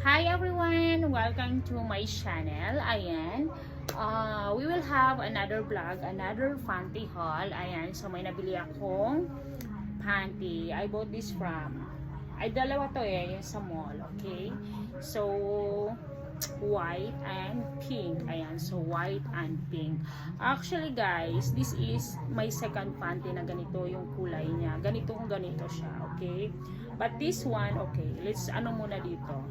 Hi everyone! Welcome to my channel. Ayan. We will have another vlog, another panty haul. Ayan. So may nabili akong panty. I bought this from, dalawa to yung sa mall. Okay? So, white and pink. Ayan. So, white and pink. Actually guys, this is my second panty na ganito yung kulay niya. Ganito siya. Okay? But this one, okay. Let's muna dito.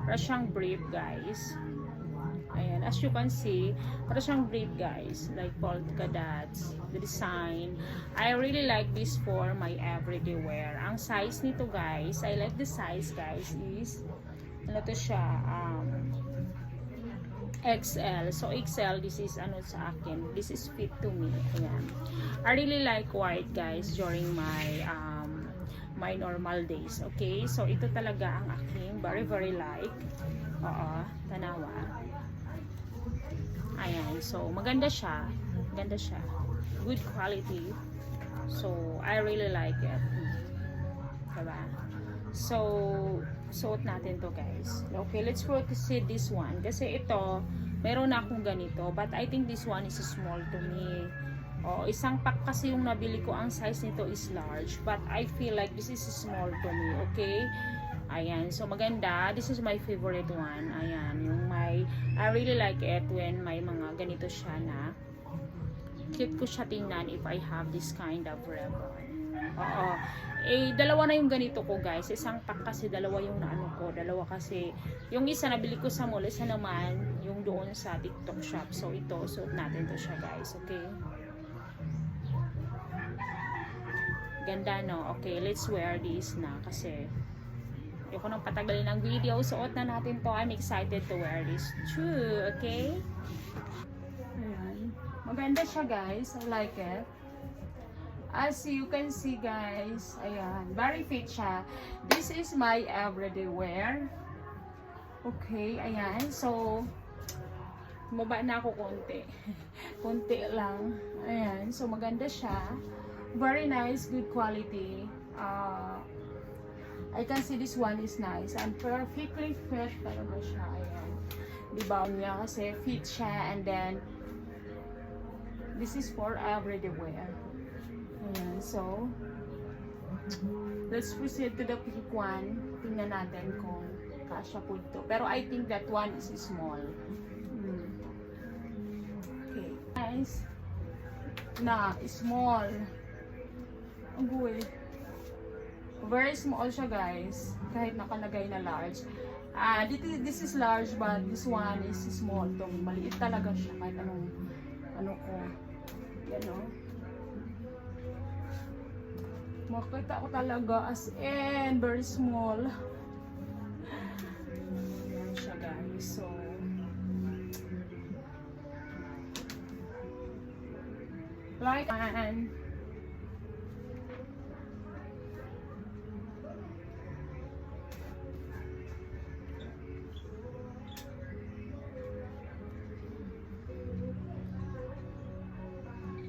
Para siyang brief guys. Ayan, as you can see, para siyang brief guys, like polka dots, the design. I really like this for my everyday wear. Ang size nito guys, I like the size guys is ano to siya, XL. So XL, this is sa akin, this is fit to me. Ayan. I really like white guys during my my normal days. Okay, so ito talaga ang aking very like. Tanawa. Ayan, so maganda siya, good quality. So I really like it. Diba? So suot natin to guys. Okay, let's proceed this one kasi ito meron na akong ganito, but I think this one is small to me. Isang pack kasi yung nabili ko, ang size nito is large, but I feel like this is small to me. Okay, ayan, so maganda. This is my favorite one. Ayan, yung I really like it when may mga ganito siya na cute ko siya tingnan if I have this kind of ribbon. Dalawa na yung ganito ko guys. Isang pack kasi dalawa yung ko. Dalawa kasi yung isa nabili ko sa mall, isa naman yung doon sa TikTok shop. So ito, suot natin to siya guys. Okay, ganda no? Okay, let's wear this na kasi ayoko nang patagalin ng video. Suot na natin to. I'm excited to wear this too. Okay? Ayan. Maganda siya guys. I like it. As you can see guys, ayan, very fit siya. This is my everyday wear. Okay, ayan. So, baba na ako konti. Konti lang. Ayan. So, maganda siya. Very nice, good quality. I can see this one is nice and perfectly fresh talaga siya. Ayan. Diba niya kasi fit siya, and then this is for everyday wear. Ayan. So, let's proceed to the pink one. Tingnan natin kung kasya po ito. Pero I think that one is small. Okay. Nice. Na, small. Ang buhay. Very small siya guys. Kahit nakalagay na large. This is large but this one is small. Itong maliit talaga siya. Kahit ano ko. Yan o. Makita ko talaga as in very small. Yan siya guys. So, like and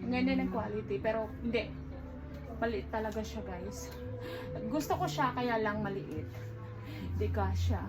ang ganda ng quality, pero hindi, maliit talaga siya guys. Gusto ko siya kaya lang maliit, hindi kasya.